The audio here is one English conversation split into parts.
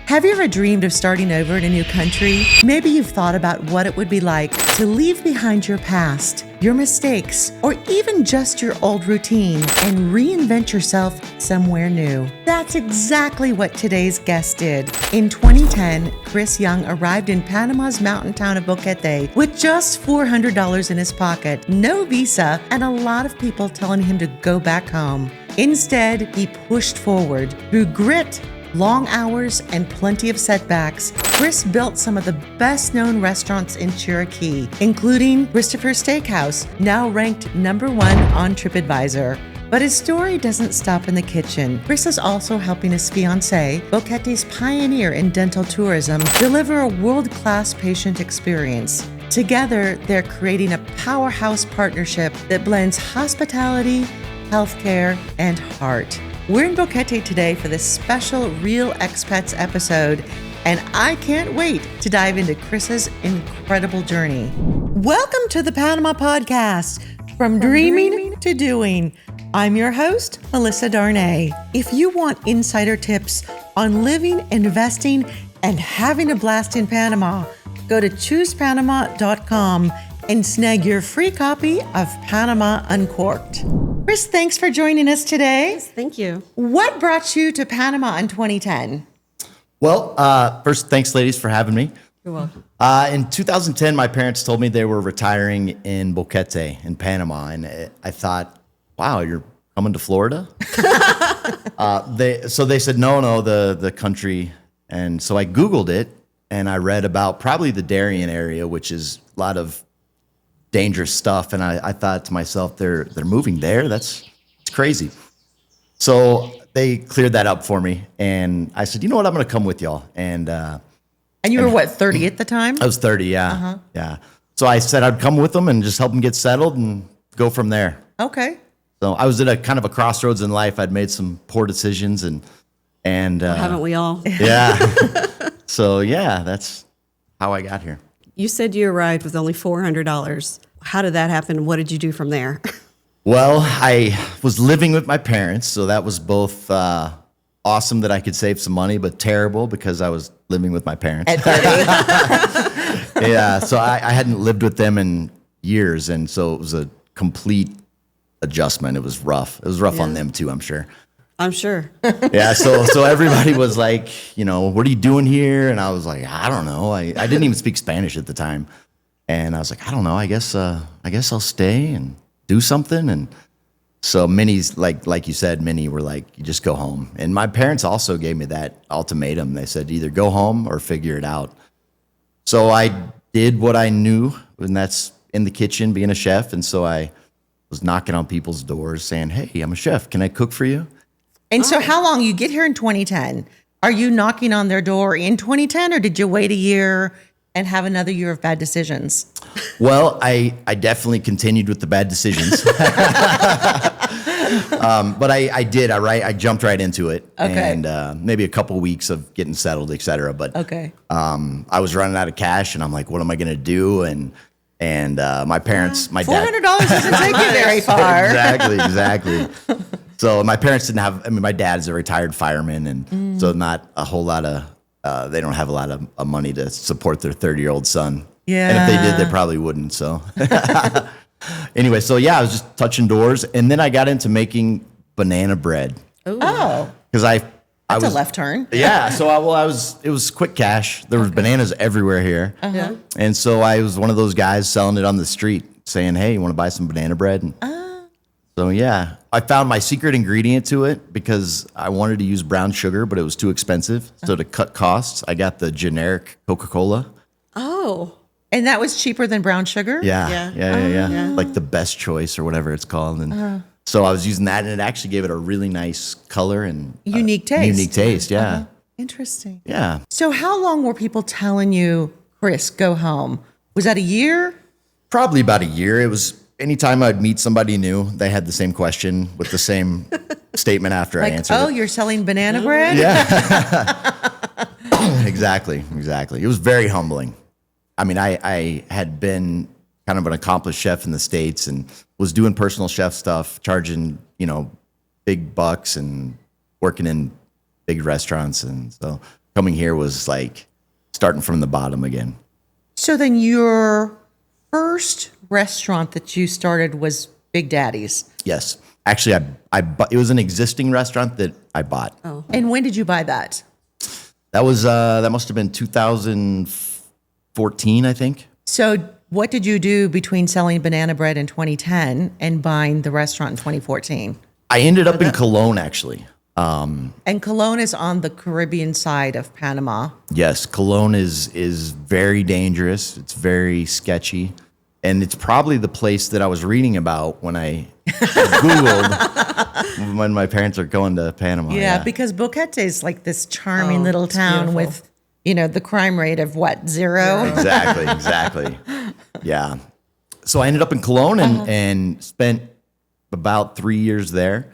Have you ever dreamed of starting over in a new country? Maybe you've thought about what it would be like to leave behind your past, your mistakes, or even just your old routine and reinvent yourself somewhere new. That's exactly what today's guest did. In 2010, Chris Young arrived in Panama's mountain town of Boquete with just $400 in his pocket, no visa, and a lot of people telling him to go back home. Instead, he pushed forward through grit, long hours, and plenty of setbacks. Chris built some of the best-known restaurants in Chiriquí, including Christopher's Steakhouse, now ranked #1 on TripAdvisor. But his story doesn't stop in the kitchen. Chris is also helping his fiancée, Boquete's pioneer in dental tourism, deliver a world-class patient experience. Together, they're creating a powerhouse partnership that blends hospitality, healthcare, and heart. We're in Boquete today for this special Real Expats episode, and I can't wait to dive into Chris's incredible journey. Welcome to the Panama Podcast, from dreaming to doing. I'm your host, Melissa Darnay. If you want insider tips on living, investing, and having a blast in Panama, go to choosepanama.com and snag your free copy of Panama Uncorked. Chris, thanks for joining us today. Yes, thank you. What brought you to Panama in 2010? Well, first, thanks, ladies, for having me. You're welcome. In 2010, my parents told me they were retiring in Boquete in Panama, and I thought, wow, you're coming to Florida? They said, no, the country. And so I Googled it, and I read about probably the Darien area, which is a lot of dangerous stuff. And I thought to myself, they're moving there? It's crazy. So they cleared that up for me. And I said, you know what? I'm going to come with y'all. And you were what, 30 at the time? I was 30, yeah. Yeah. So I said I'd come with them and just help them get settled and go from there. Okay. So I was at a kind of a crossroads in life. I'd made some poor decisions and Haven't we all? Yeah. So yeah, that's how I got here. You said you arrived with only $400. How did that happen? What did you do from there? Well, I was living with my parents, so that was both awesome that I could save some money, but terrible because I was living with my parents. At 30. Yeah, so I hadn't lived with them in years, and so it was a complete adjustment. It was rough. It was rough on them too, I'm sure. I'm sure. Yeah, so everybody was like, what are you doing here? And I was like, I don't know. I didn't even speak Spanish at the time. And I was like, I don't know. I guess I'll stay and do something. And so many's like you said, many were like, you just go home. And my parents also gave me that ultimatum. They said, either go home or figure it out. So I did what I knew, and that's in the kitchen, being a chef. And so I was knocking on people's doors saying, hey, I'm a chef. Can I cook for you? And so how long, you get here in 2010, are you knocking on their door in 2010, or did you wait a year and have another year of bad decisions? Well, I definitely continued with the bad decisions. But I did. I jumped right into it. Okay. And maybe a couple weeks of getting settled, et cetera. But okay. I was running out of cash, and I'm like, what am I going to do? And my parents, my dad. $400 doesn't take you very far. Exactly. So my parents didn't have, my dad's a retired fireman, and so not a whole lot of, they don't have a lot of money to support their 30-year-old son. Yeah. And if they did, they probably wouldn't. So anyway, so yeah, I was just touching doors, and then I got into making banana bread. Oh. Because I That's was a left turn. Yeah. So it was quick cash. There was bananas everywhere here. Yeah. And so I was one of those guys selling it on the street, saying, hey, you want to buy some banana bread? And so, yeah, I found my secret ingredient to it because I wanted to use brown sugar, but it was too expensive. So to cut costs, I got the generic Coca-Cola. Oh. And that was cheaper than brown sugar? Yeah. Like the best choice or whatever it's called. And so I was using that, and it actually gave it a really nice color and Unique taste. Yeah. Interesting. Yeah. So how long were people telling you, Chris, go home? Was that a year? Probably about a year. It was anytime I'd meet somebody new, they had the same question with the same statement after I answered it. You're selling banana bread? Yeah. Exactly. It was very humbling. I mean, I had been kind of an accomplished chef in the States and was doing personal chef stuff, charging, big bucks and working in big restaurants. And so coming here was like starting from the bottom again. So then your first restaurant that you started was Big Daddy's. Yes. Actually, it was an existing restaurant that I bought. Oh. And when did you buy that? That was that must have been 2014, I think. So what did you do between selling banana bread in 2010 and buying the restaurant in 2014? I ended up in Cologne, actually. And Cologne is on the Caribbean side of Panama. Yes, Cologne is very dangerous. It's very sketchy. And it's probably the place that I was reading about when I Googled when my parents are going to Panama. Yeah, because Boquete is like this charming little town with, the crime rate of what, 0? Exactly. Yeah. So I ended up in Cologne and spent about 3 years there.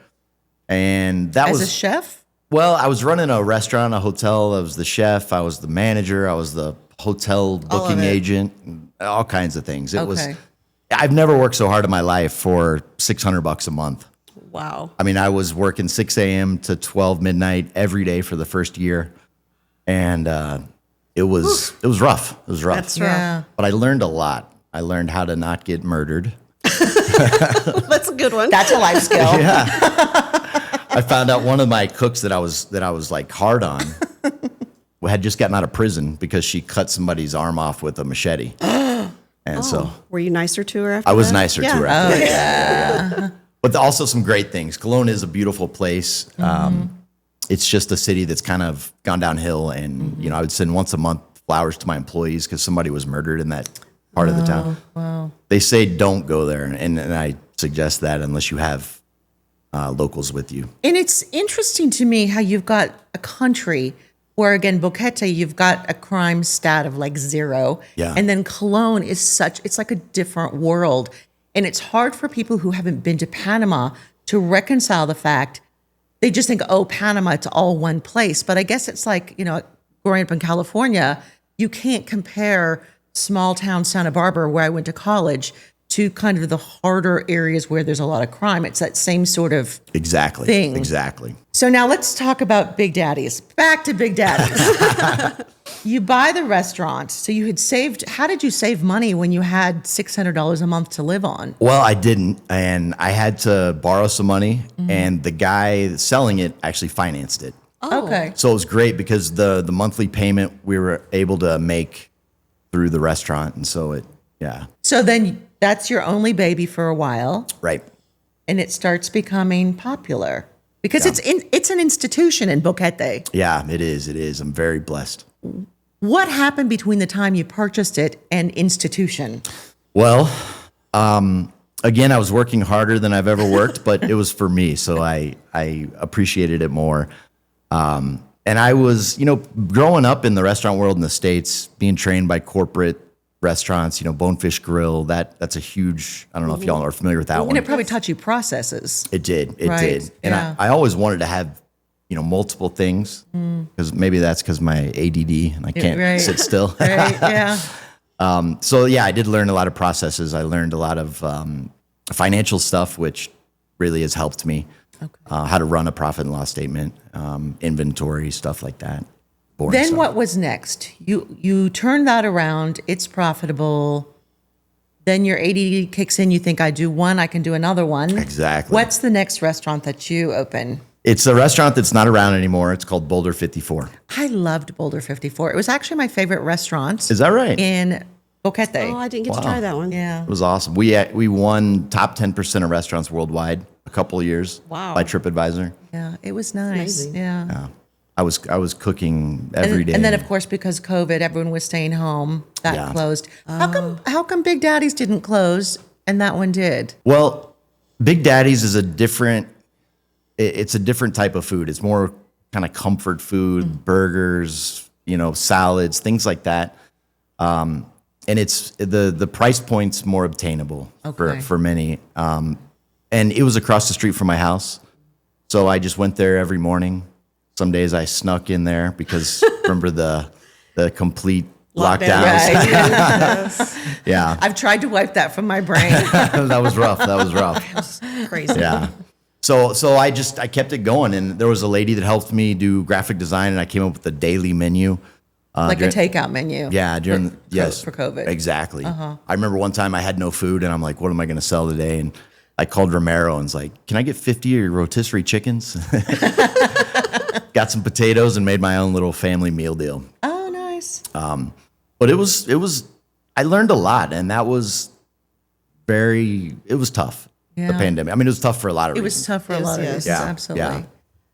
And that was as a chef? Well, I was running a restaurant, a hotel. I was the chef. I was the manager. I was the hotel booking agent, all kinds of things. I've never worked so hard in my life for $600 a month. Wow. I mean, I was working 6 a.m. to 12 midnight every day for the first year. And it was rough. It was rough. That's rough. Yeah. But I learned a lot. I learned how to not get murdered. That's a good one. That's a life skill. I found out one of my cooks that I was like hard on had just gotten out of prison because she cut somebody's arm off with a machete. And so were you nicer to her after I was that? nicer to her after that. But also some great things. Cologne is a beautiful place. It's just a city that's kind of gone downhill. And, I would send once a month flowers to my employees because somebody was murdered in that part of the town. Wow. They say don't go there. And I suggest that unless you have locals with you. And it's interesting to me how you've got a country where, again, Boquete, you've got a crime stat of like 0. Yeah. And then Cologne is it's like a different world. And it's hard for people who haven't been to Panama to reconcile the fact they just think, oh, Panama, it's all one place. But I guess it's like, growing up in California, you can't compare small town Santa Barbara, where I went to college, to kind of the harder areas where there's a lot of crime. It's that same sort of thing. Exactly. So now let's talk about Big Daddy's. Back to Big Daddy's. You buy the restaurant. So you had saved, how did you save money when you had $600 a month to live on? Well, I didn't. And I had to borrow some money. And the guy selling it actually financed it. Oh. Okay. So it was great because the monthly payment we were able to make through the restaurant. And so So then that's your only baby for a while. Right. And it starts becoming popular because it's an institution in Boquete. Yeah, it is. I'm very blessed. What happened between the time you purchased it and institution? Well, again, I was working harder than I've ever worked, but it was for me. So I appreciated it more. And I was, growing up in the restaurant world in the States, being trained by corporate restaurants, Bonefish Grill, that's a huge, I don't know if y'all are familiar with that one. And it probably taught you processes. It did. Right, And yeah. I always wanted to have, multiple things because maybe that's because my ADD and I can't sit still. Right, yeah. So I did learn a lot of processes. I learned a lot of financial stuff, which really has helped me. Okay. How to run a profit and loss statement, inventory, stuff like that. Boring Then stuff. what was next? You turn that around. It's profitable. Then your ADD kicks in. You think, I do one, I can do another one. Exactly. What's the next restaurant that you open? It's a restaurant that's not around anymore. It's called Boulder 54. I loved Boulder 54. It was actually my favorite restaurant. Is that right? In Boquete. Oh, I didn't get to try that one. Yeah. It was awesome. We won top 10% of restaurants worldwide a couple of years. Wow. By TripAdvisor. Yeah, it was nice. Amazing. Yeah. I was cooking every day. And then, of course, because COVID, everyone was staying home. That closed. How come Big Daddy's didn't close and that one did? Well, Big Daddy's is it's a different type of food. It's more kind of comfort food, burgers, salads, things like that. And it's the price point's more obtainable for many. And it was across the street from my house. So I just went there every morning. Some days I snuck in there because remember the complete lockdowns. Right. Yeah. I've tried to wipe that from my brain. That was rough. Crazy. Yeah. So I kept it going, and there was a lady that helped me do graphic design, and I came up with a daily menu. Like a takeout menu. Yeah, For COVID. Exactly. I remember one time I had no food, and I'm like, what am I going to sell today? And I called Romero and was like, can I get 50 of your rotisserie chickens? Got some potatoes and made my own little family meal deal. Oh, nice. But it was I learned a lot, and that was it was tough. Yeah. The pandemic. I mean, it was tough for a lot of reasons. It was tough for a lot of reasons, Yeah, absolutely. yeah.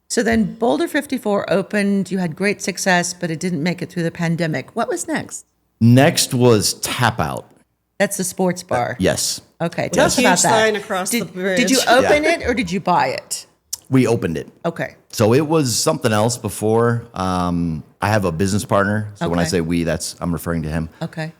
So then Boulder 54 opened. You had great success, but it didn't make it through the pandemic. What was next? Next was Tapout. That's the sports bar. Yes. Okay, tell us Huge about that. sign across the bridge. Did you open it or did you buy it? We opened it. Okay. So it was something else before. I have a business partner. So when I Okay. say we, I'm referring to him. Okay.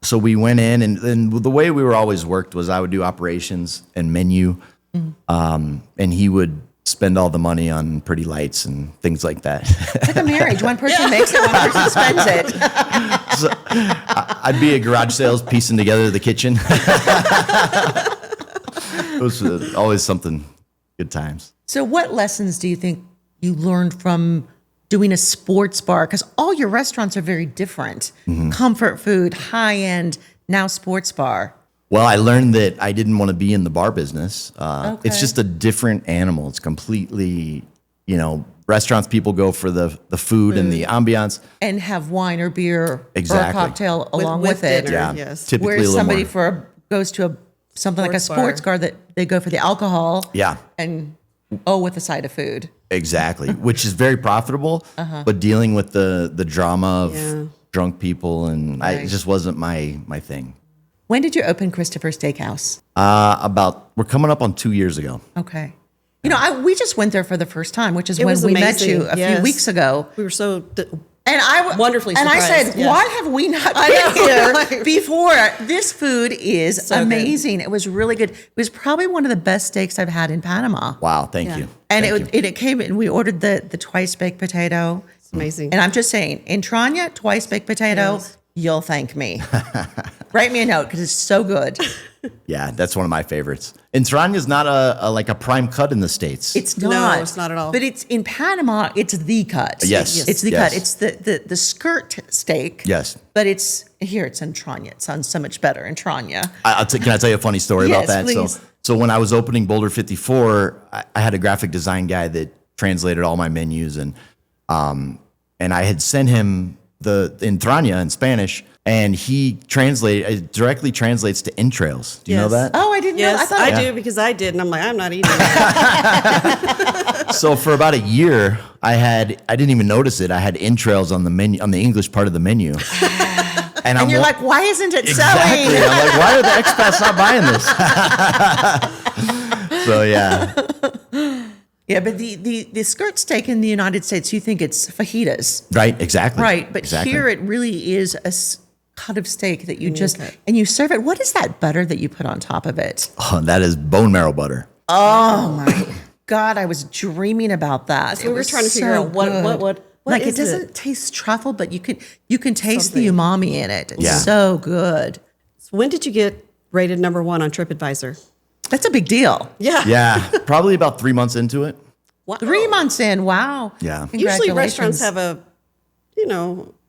So we went in, and the way we were always worked was I would do operations and menu, and he would spend all the money on pretty lights and things like that. It's like a marriage. One person makes it, one person spends it. So I'd be a garage sales piecing together the kitchen. It was always something, good times. So what lessons do you think you learned from doing a sports bar? Because all your restaurants are very different. Comfort food, high end, now sports bar. Well, I learned that I didn't want to be in the bar business. Okay. It's just a different animal. It's completely, restaurants, people go for the food and the ambiance. And have wine or beer Exactly. or a cocktail along with it. dinner. Yeah, Yes. typically a Whereas little somebody more. goes to something like a Sports sports bar that they go for the alcohol. Yeah. And with a side of food. Exactly, which is very profitable, but dealing with the drama of drunk people, and it just wasn't my thing. When did you open Christopher's Steakhouse? We're coming up on 2 years ago. Okay. We just went there for the first time, which is It when was we met amazing, you a few yes. weeks ago. We were so And Wonderfully And I surprised, said, yes. why have we not been here before? This food is amazing. It was really good. It was probably one of the best steaks I've had in Panama. Wow, thank you. And Thank you. it came and we ordered the twice baked potato. It's amazing. And I'm just saying, in Tranya, twice baked potato, Yes. you'll thank me. Write me a note because it's so good. Yeah, that's one of my favorites. And Tirana is not like a prime cut in the States. It's No, not. it's not at all. But it's in Panama. It's the cut. Yes. it's the Yes. cut. It's the skirt steak. Yes. But it's here. It's in Tranya. It sounds so much better in Tranya. Can I tell you a funny story Yes, about that? please. So when I was opening Boulder 54, I had a graphic design guy that translated all my menus, and I had sent him in Tranya in Spanish, and he directly translates to entrails. Do you know Yes. that? Oh, I didn't know. I Yes, thought I do because I did, and I'm like, I'm not eating that. So for about a year, I didn't even notice it. I had entrails on the menu, on the English part of the menu. And And you're like, why isn't it exactly. selling? I'm like, why are the expats not buying this? So yeah. Yeah, but the skirt steak in the United States, you think it's fajitas, Right, exactly. right? But exactly. here it really is a cut of steak that you just and you serve it. What is that butter that you put on top of it? Oh, that is bone marrow butter. Oh my God, I was dreaming about that. We were trying to figure out what like is it doesn't taste truffle, but you can taste the Something. umami in it. It's Yeah. so good. So when did you get rated #1 on TripAdvisor? That's a big deal. Yeah. Yeah, probably about 3 months into it. Wow. 3 months in, wow. Yeah. Usually restaurants Congratulations. have a,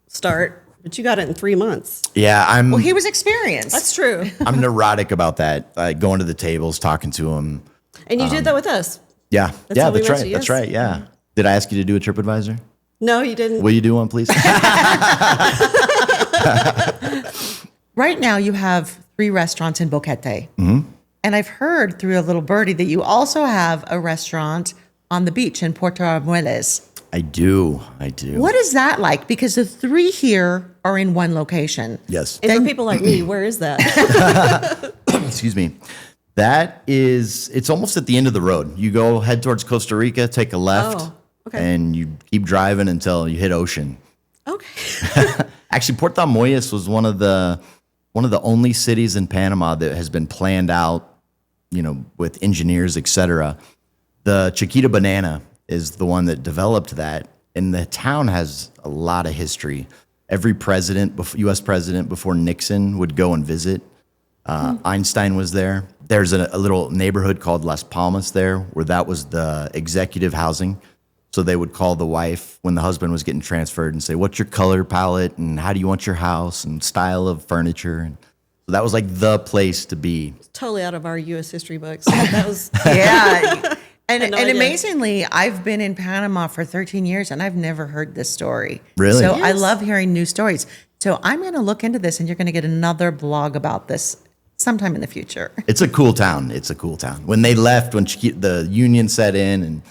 start, but you got it in 3 months. Yeah, Well, he was experienced. That's true. I'm neurotic about that. Going to the tables, talking to them. And you did that with us. Yeah, That's how we that's met right. you, That's yes. right. Yeah. Did I ask you to do a TripAdvisor? No, you didn't. Will you do one, please? Right now, you have 3 restaurants in Boquete. Mm-hmm. And I've heard through a little birdie that you also have a restaurant on the beach in Puerto Armuelles. I do. What is that like? Because the 3 here are in one location. Yes. And for people like me, where is that? Excuse me. It's almost at the end of the road. You head towards Costa Rica, take a left, Oh, okay. and you keep driving until you hit ocean. Okay. Actually, Puerto Armuelles was one of the only cities in Panama that has been planned out, with engineers, etc. The Chiquita banana is the one that developed that, and the town has a lot of history. Every U.S. president before Nixon would go and visit. Einstein was there. There's a little neighborhood called Las Palmas there, where that was the executive housing. So they would call the wife when the husband was getting transferred and say, what's your color palette and how do you want your house and style of furniture? And so that was like the place to be. Totally out of our U.S. history books. That was Yeah. And no idea. amazingly, I've been in Panama for 13 years and I've never heard this story. Really? So I Yes. love hearing new stories. So I'm going to look into this and you're going to get another blog about this sometime in the future. It's a cool town. It's a cool town. When they left, when the union set in and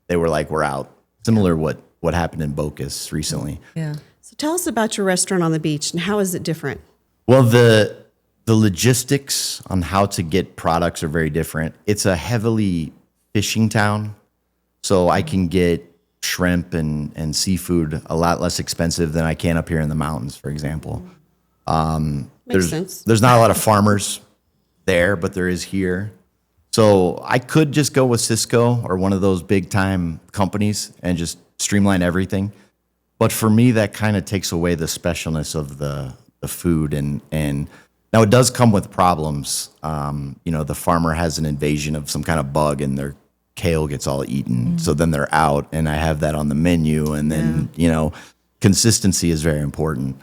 they were like, we're out. Similar what happened in Bocas recently. Yeah. So tell us about your restaurant on the beach and how is it different? Well, the logistics on how to get products are very different. It's a heavily fishing town, so I can get shrimp and seafood a lot less expensive than I can up here in the mountains, for example. Makes sense. There's not a lot of farmers there, but there is here. So I could just go with Cisco or one of those big time companies and just streamline everything. But for me, that kind of takes away the specialness of the food. And now it does come with problems. The farmer has an invasion of some kind of bug and their kale gets all eaten. So then they're out and I have that on the menu. And then, consistency is very important.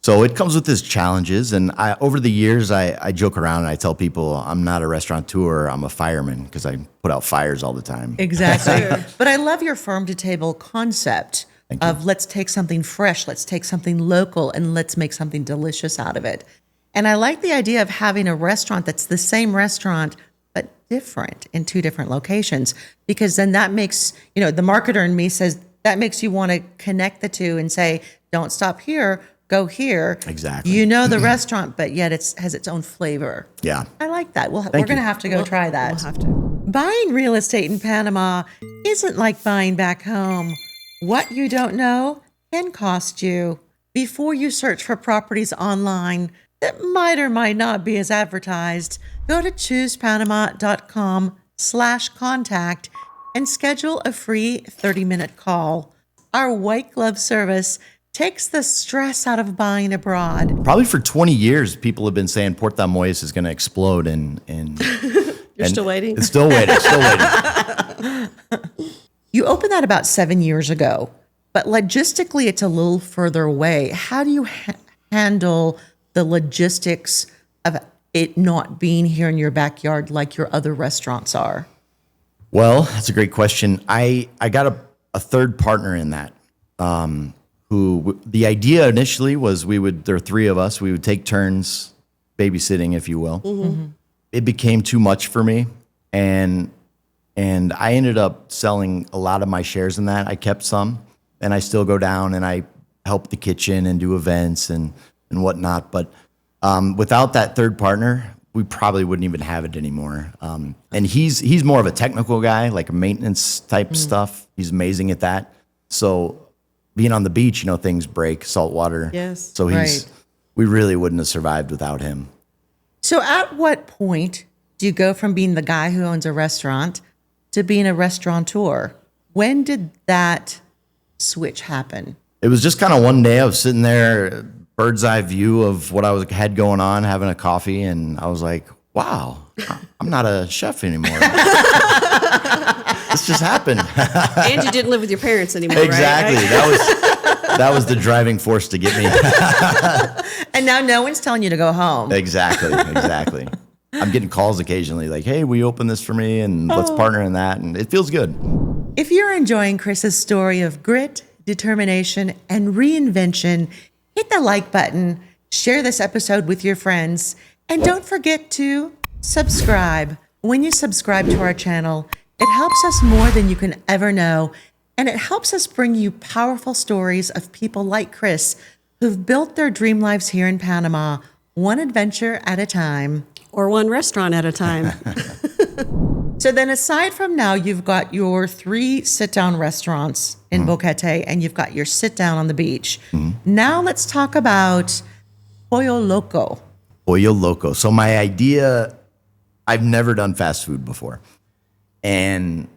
So it comes with its challenges, and over the years, I joke around and I tell people I'm not a restaurateur, I'm a fireman because I put out fires all the time. Exactly. But I love your farm to table concept of let's take something fresh, let's take something local, and let's make something delicious out of it. And I like the idea of having a restaurant that's the same restaurant, but different in two different locations, because then that makes, the marketer in me says that makes you want to connect the two and say, don't stop here. Go here. Exactly. The restaurant, but yet it has its own flavor. Yeah. I like that. We're going to have to go try that. We'll have to. Buying real estate in Panama isn't like buying back home. What you don't know can cost you. Before you search for properties online that might or might not be as advertised, go to choosepanama.com/contact and schedule a free 30-minute call. Our white glove service takes the stress out of buying abroad. Probably for 20 years, people have been saying Puerto Moyes is going to explode, and You're still waiting? It's still waiting. You opened that about 7 years ago, but logistically, it's a little further away. How do you handle the logistics of it not being here in your backyard like your other restaurants are? Well, that's a great question. I got a third partner in that. Who the idea initially was there are three of us, we would take turns babysitting, if you will. Mm-hmm. It became too much for me. And I ended up selling a lot of my shares in that. I kept some and I still go down and I help the kitchen and do events and whatnot. But without that third partner, we probably wouldn't even have it anymore. And he's more of a technical guy, like a maintenance type stuff. He's amazing at that. So being on the beach, things break, salt water. Yes. So we really wouldn't have survived without him. So at what point do you go from being the guy who owns a restaurant to being a restaurateur? When did that switch happen? It was just kind of one day I was sitting there, bird's eye view of what had going on, having a coffee, and I was like, wow, I'm not a chef anymore. This just happened. And you didn't live with your parents anymore, Exactly. right? That was the driving force to get me. And now no one's telling you to go home. Exactly. I'm getting calls occasionally like, hey, will you open this for me? And let's partner in that. And it feels good. If you're enjoying Chris's story of grit, determination, and reinvention, hit the like button, share this episode with your friends, and don't forget to subscribe. When you subscribe to our channel, it helps us more than you can ever know, and it helps us bring you powerful stories of people like Chris who've built their dream lives here in Panama, one adventure at a time. Or one restaurant at a time. So then aside from now, you've got your 3 sit-down restaurants in Boquete, and you've got your sit-down on the beach. Now let's talk about Pollo Loco. Pollo Loco. So my idea, I've never done fast food before. And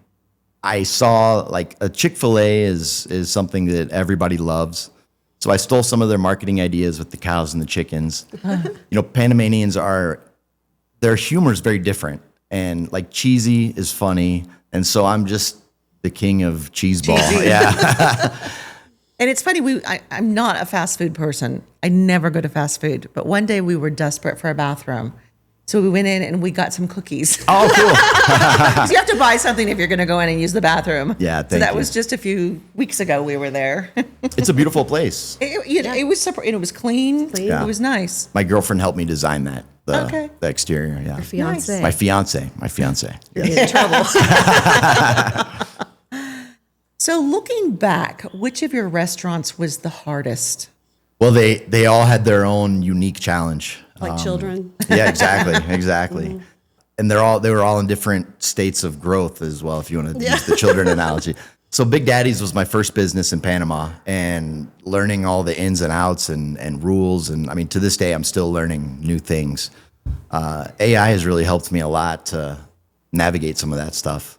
I saw like a Chick-fil-A is something that everybody loves. So I stole some of their marketing ideas with the cows and the chickens. Panamanians are their humor is very different. And like cheesy is funny. And so I'm just the king of cheese ball. Yeah. And it's funny, I'm not a fast food person. I never go to fast food. But one day we were desperate for a bathroom. So we went in and we got some cookies. Oh, cool. So you have to buy something if you're going to go in and use the bathroom. Yeah, so that was just a few weeks ago we were there. It's a beautiful place. It was separate. It was clean. Yeah. It was nice. My girlfriend helped me design that. Okay. The exterior, yeah. Your fiance. My fiance. You're in trouble. So looking back, which of your restaurants was the hardest? Well, they all had their own unique challenge. Like children. Yeah, exactly. And they were all in different states of growth as well, if you want to use the children analogy. So Big Daddy's was my first business in Panama, and learning all the ins and outs and rules. And I mean, to this day, I'm still learning new things. AI has really helped me a lot to navigate some of that stuff.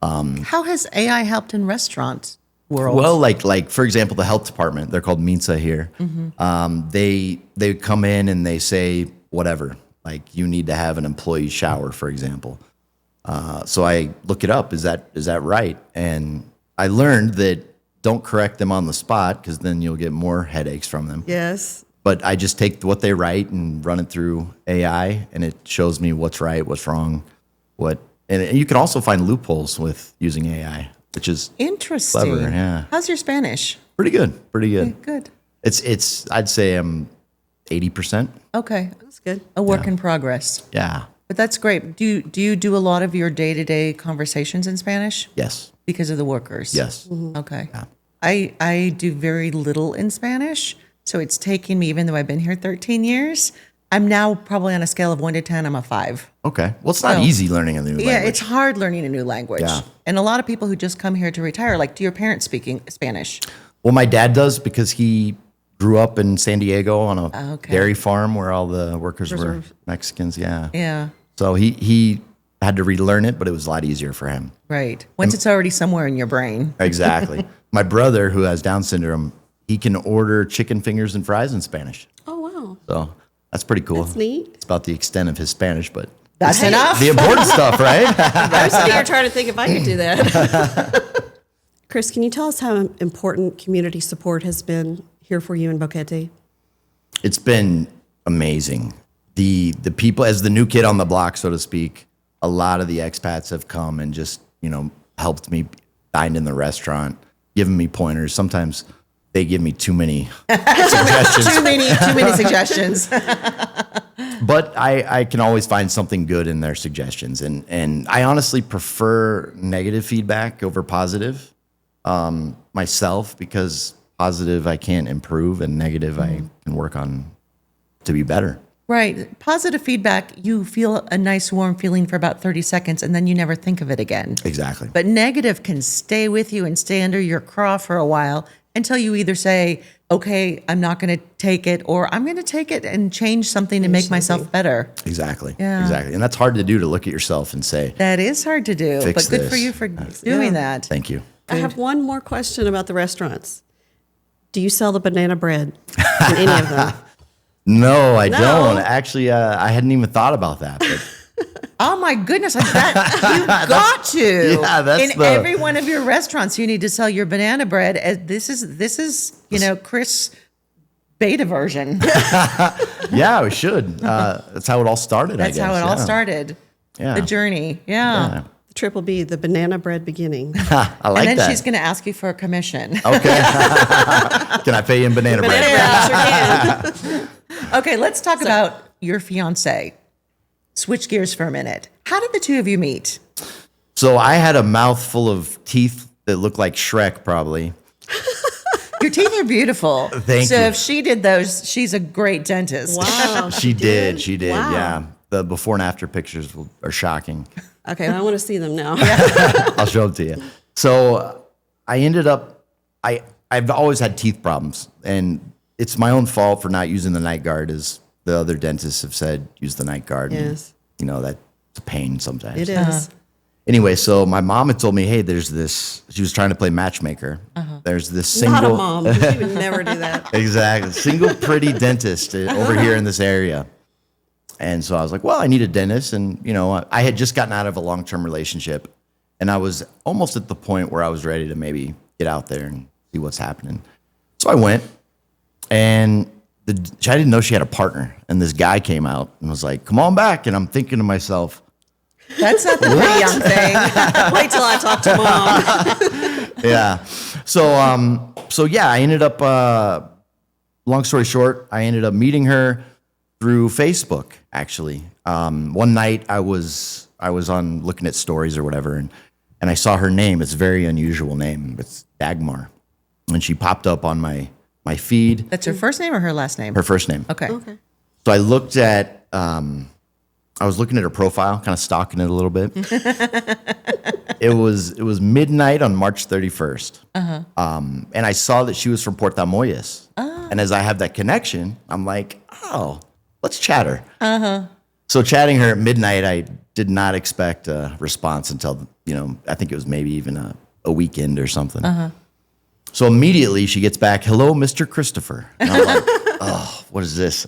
How has AI helped in restaurant world? Well, like for example, the health department, they're called Minsa here. They come in and they say whatever, like you need to have an employee shower, for example. So I look it up. Is that right? And I learned that don't correct them on the spot because then you'll get more headaches from them. Yes. But I just take what they write and run it through AI, and it shows me what's right, what's wrong, and you can also find loopholes with using AI, which is interesting. clever. Yeah. How's your Spanish? Pretty good. Good. It's I'd say I'm 80%. Okay. That's good. A work in progress. Yeah. But that's great. Do you do a lot of your day-to-day conversations in Spanish Yes. because of the workers? Yes. Okay. Yeah. I do very little in Spanish, so it's taking me, even though I've been here 13 years, I'm now probably on a scale of 1 to 10, I'm a 5. Okay. Well, it's not easy learning a new language. Yeah, it's hard learning a new language. Yeah. And a lot of people who just come here to retire, like, do your parents speaking Spanish? Well, my dad does because he grew up in San Diego on a dairy farm where all the workers were Mexicans. Yeah. Yeah. So he had to relearn it, but it was a lot easier for him. Right. Once it's already somewhere in your brain. Exactly. My brother, who has Down syndrome, he can order chicken fingers and fries in Spanish. Oh, wow. So that's pretty cool. That's neat. It's about the extent of his Spanish, but That's enough. the important stuff, right? I was sitting here trying to think if I could do that. Chris, can you tell us how important community support has been here for you in Boquete? It's been amazing. The people, as the new kid on the block, so to speak, a lot of the expats have come and just, helped me dine in the restaurant, given me pointers. Sometimes they give me too many suggestions. Too many suggestions. But I can always find something good in their suggestions. And I honestly prefer negative feedback over positive myself, because positive I can't improve and negative I can work on to be better. Right. Positive feedback, you feel a nice warm feeling for about 30 seconds and then you never think of it again. Exactly. But negative can stay with you and stay under your craw for a while until you either say, okay, I'm not going to take it, or I'm going to take it and change something to make myself better. Exactly. Yeah. Exactly. And that's hard to do, to look at yourself and say, That is hard to do, Fix but good for this. you for doing that. thank you. I have one more question about the restaurants. Do you sell the banana bread in any of them? No, I No. don't. Actually, I hadn't even thought about that. But Oh my goodness, you got to. Yeah, that's in the- every one of your restaurants, you need to sell your banana bread. This is Chris beta version. yeah, we should. That's how it all started, I That's guess. how it all Yeah. started. Yeah. The journey. Yeah. Yeah. The triple B, the banana bread beginning. I like And then that. she's going to ask you for a commission. Okay. Can I pay you in banana bread? Banana bread, sure can. Okay, let's talk about your fiance. Switch gears for a minute. How did the two of you meet? So I had a mouthful of teeth that looked like Shrek, probably. Your teeth are beautiful. Thank so you. if she did those, she's a great dentist. Wow. She did. She did. Wow. Yeah. The before and after pictures are shocking. Okay, I want to see them now. I'll show them to you. So I ended up, I've always had teeth problems, and it's my own fault for not using the night guard, as the other dentists have said, use the night guard. Yes. And, that's a pain sometimes. It is. Anyway, so my mom had told me, hey, there's this, she was trying to play matchmaker. There's this single. Not a mom. She would never do that. Exactly. Single pretty dentist over here in this area. And so I was like, well, I need a dentist. And, I had just gotten out of a long-term relationship, and I was almost at the point where I was ready to maybe get out there and see what's happening. So I went, and I didn't know she had a partner. And this guy came out and was like, come on back. And I'm thinking to myself, That's not the pretty young thing. Wait till I talk to mom. yeah. So yeah, I ended up, long story short, I ended up meeting her through Facebook, actually. One night I was on looking at stories or whatever, and I saw her name. It's a very unusual name. It's Dagmar. And she popped up on my feed. That's her first name or her last name? Her first name. Okay. So I looked at, I was looking at her profile, kind of stalking it a little bit. It was midnight on March 31st. And I saw that she was from Puerto Moyes. And as I have that connection, I'm like, oh, let's chat her. So chatting her at midnight, I did not expect a response until, I think it was maybe even a weekend or something. So immediately she gets back, hello, Mr. Christopher. And I'm like, oh, what is this?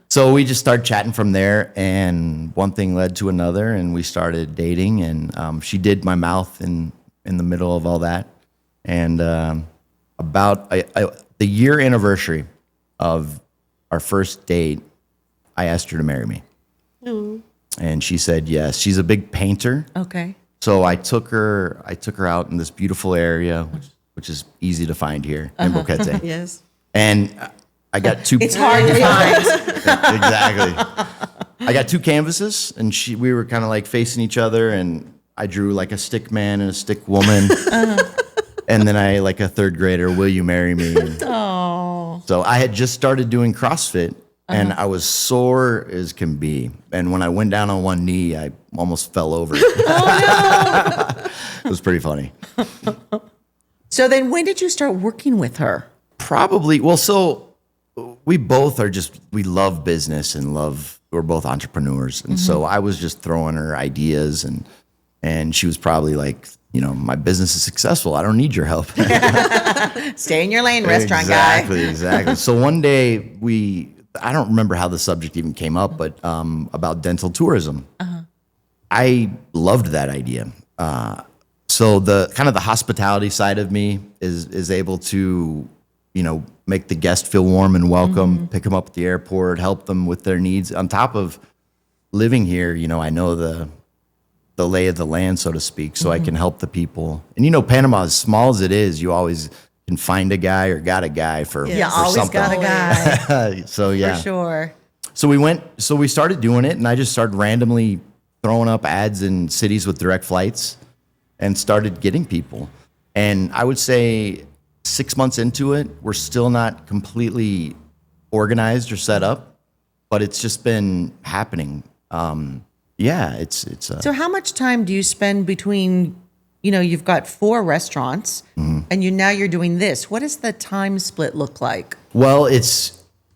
So we just started chatting from there, and one thing led to another, and we started dating, and she did my mouth in the middle of all that. And about the year anniversary of our first date, I asked her to marry me. And she said yes. She's a big painter. Okay. So I took her out in this beautiful area, which is easy to find here in Boquete. Yes. And I got two. It's hard to find. Exactly. I got two canvases, and we were kind of like facing each other, and I drew like a stick man and a stick woman. And then I, like a third grader, will you marry me? Oh. So I had just started doing CrossFit, and I was sore as can be. And when I went down on one knee, I almost fell over. Oh, no. It was pretty funny. So then when did you start working with her? Probably, well, so we both we love business and we're both entrepreneurs. And so I was just throwing her ideas, and she was probably like, my business is successful. I don't need your help. Stay in your lane, restaurant guy. Exactly. So one day I don't remember how the subject even came up, but about dental tourism. I loved that idea. So the kind of the hospitality side of me is able to, make the guest feel warm and welcome, pick them up at the airport, help them with their needs. On top of living here, I know the lay of the land, so to speak, so I can help the people. And Panama, as small as it is, you always can find a guy or got a guy for always something. got a guy. So yeah, For sure. So we started doing it, and I just started randomly throwing up ads in cities with direct flights and started getting people. And I would say 6 months into it, we're still not completely organized or set up, but it's just been happening. So how much time do you spend between, you've got 4 restaurants and now you're doing this. What does the time split look like? Well,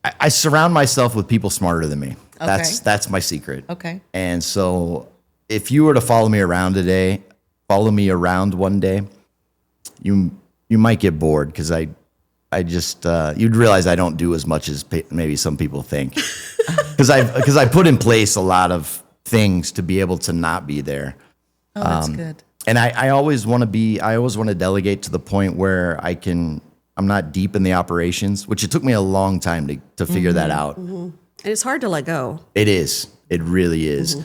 I surround myself with people smarter than me. Okay. That's my secret. Okay. And so if you were to follow me around one day, you might get bored, because I just you'd realize I don't do as much as maybe some people think, because I put in place a lot of things to be able to not be there. Oh, that's good. And I always want to delegate to the point where I'm not deep in the operations, which it took me a long time to figure that out. And it's hard to let go. It is. It really is.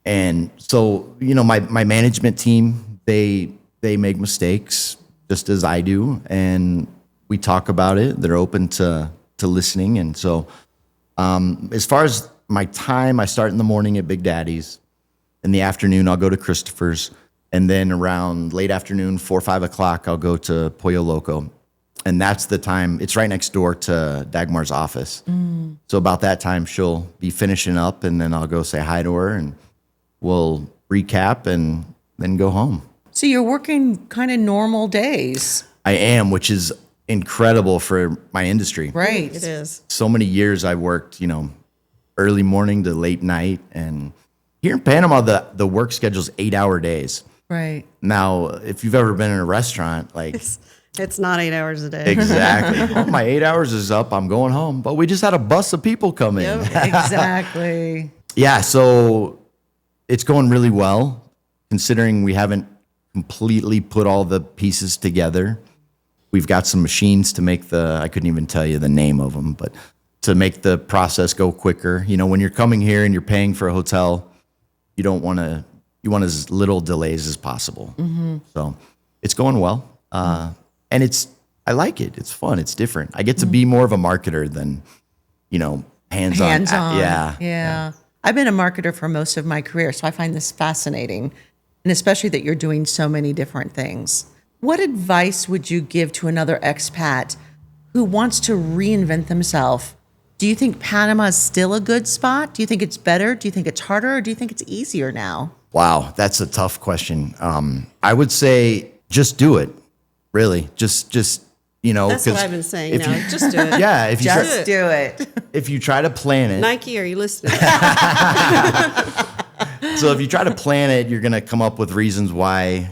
And so, my management team, they make mistakes just as I do, and we talk about it. They're open to listening. And so, as far as my time, I start in the morning at Big Daddy's. In the afternoon, I'll go to Christopher's. And then around late afternoon, 4 or 5 o'clock, I'll go to Pollo Loco. And that's the time. It's right next door to Dagmar's office. So about that time, she'll be finishing up, and then I'll go say hi to her, and we'll recap and then go home. So you're working kind of normal days. I am, which is incredible for my industry. Right. It is. So many years I worked, early morning to late night. And here in Panama, the work schedule's 8-hour days. Right. Now, if you've ever been in a restaurant, like It's not 8 hours a day. Exactly. Oh, my 8 hours is up. I'm going home. But we just had a bus of people come in. Exactly. Yeah, so it's going really well, considering we haven't completely put all the pieces together. We've got some machines to make I couldn't even tell you the name of them, but to make the process go quicker. You know, when you're coming here and you're paying for a hotel, you want as little delays as possible. So it's going well. And I like it. It's fun. It's different. I get to be more of a marketer than, hands-on. Hands-on. Yeah. I've been a marketer for most of my career, so I find this fascinating, and especially that you're doing so many different things. What advice would you give to another expat who wants to reinvent themselves? Do you think Panama is still a good spot? Do you think it's better? Do you think it's harder? Or do you think it's easier now? Wow, that's a tough question. I would say just do it. Really, just That's what I've been saying now. Just do it. Yeah, if you Just do it. if you try to plan it, Nike, are you listening? so if you try to plan it, you're gonna come up with reasons why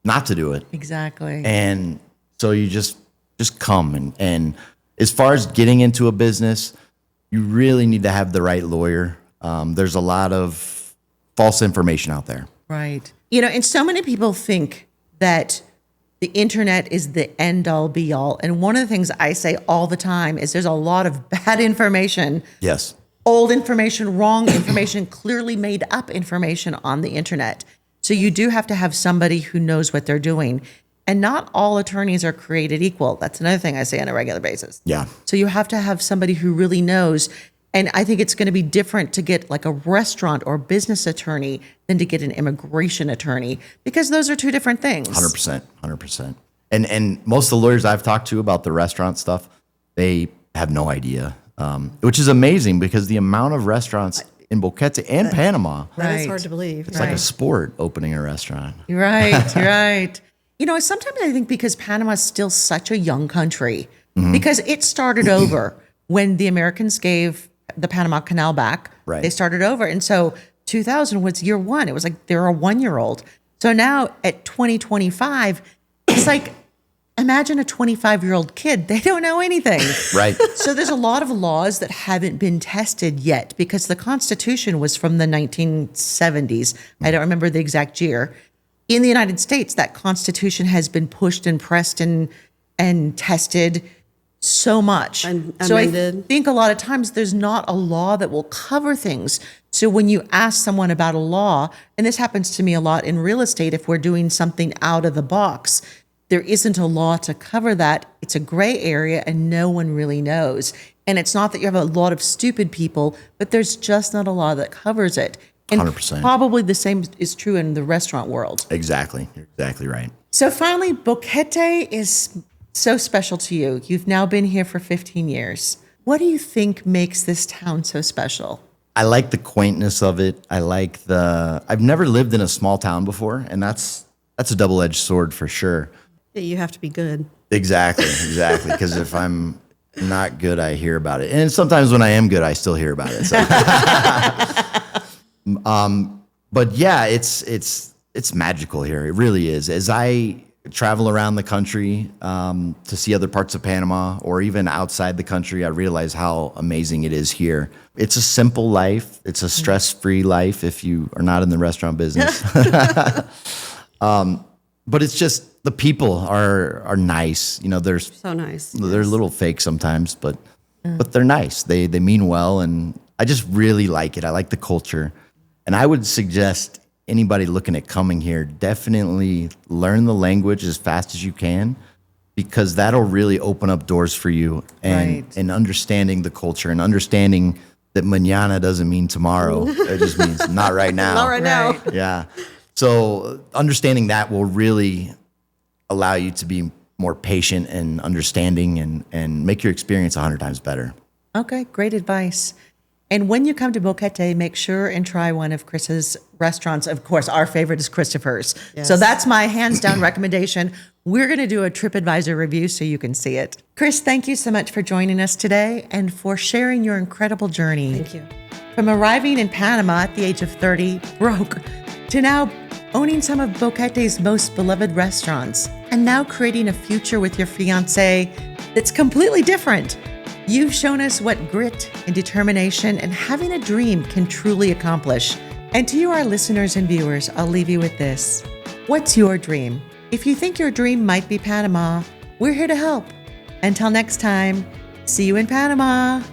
not to do it. Exactly. And so you just come and as far as getting into a business, you really need to have the right lawyer. There's a lot of false information out there. Right. And so many people think that the internet is the end all be all. And one of the things I say all the time is there's a lot of bad information, Yes. old information, wrong information, clearly made up information on the internet. So you do have to have somebody who knows what they're doing. And not all attorneys are created equal. That's another thing I say on a regular basis. Yeah. So you have to have somebody who really knows. And I think it's going to be different to get like a restaurant or business attorney than to get an immigration attorney, because those are two different things. 100%. And most of the lawyers I've talked to about the restaurant stuff, they have no idea, which is amazing because the amount of restaurants in Boquete and Panama, That is hard to believe. it's like a sport opening a restaurant. You're right. You're right. Sometimes I think because Panama is still such a young country, because it started over when the Americans gave the Panama Canal back. Right. They started over. And so 2000 was year one. It was like they're a 1-year-old. So now at 2025, it's like, imagine a 25-year-old kid. They don't know anything. Right. So there's a lot of laws that haven't been tested yet because the Constitution was from the 1970s. I don't remember the exact year. In the United States, that Constitution has been pushed and pressed and tested so much. And so I amended. think a lot of times there's not a law that will cover things. So when you ask someone about a law, and this happens to me a lot in real estate, if we're doing something out of the box, there isn't a law to cover that. It's a gray area and no one really knows. And it's not that you have a lot of stupid people, but there's just not a law that covers it. And 100%. probably the same is true in the restaurant world. Exactly. You're exactly right. So finally, Boquete is so special to you. You've now been here for 15 years. What do you think makes this town so special? I like the quaintness of it. I've never lived in a small town before, and that's a double-edged sword for sure. You have to be good. Exactly. Because if I'm not good, I hear about it. And sometimes when I am good, I still hear about it. So. But yeah, it's magical here. It really is. As I travel around the country to see other parts of Panama or even outside the country, I realize how amazing it is here. It's a simple life. It's a stress-free life if you are not in the restaurant business. But it's just the people are nice. They're So nice. They're a little fake sometimes, but they're nice. They mean well, and I just really like it. I like the culture, and I would suggest anybody looking at coming here definitely learn the language as fast as you can, because that'll really open up doors for you and understanding the culture and understanding that mañana doesn't mean tomorrow. It just means not right now. Not right now. Yeah. So understanding that will really allow you to be more patient and understanding and make your experience 100 times better. Okay, great advice. And when you come to Boquete, make sure and try one of Chris's restaurants. Of course, our favorite is Christopher's. Yes. So that's my hands down recommendation. We're going to do a TripAdvisor review so you can see it. Chris, thank you so much for joining us today and for sharing your incredible journey. Thank you. From arriving in Panama at the age of 30, broke, to now owning some of Boquete's most beloved restaurants, and now creating a future with your fiancé that's completely different. You've shown us what grit and determination and having a dream can truly accomplish. And to you, our listeners and viewers, I'll leave you with this. What's your dream? If you think your dream might be Panama, we're here to help. Until next time, see you in Panama.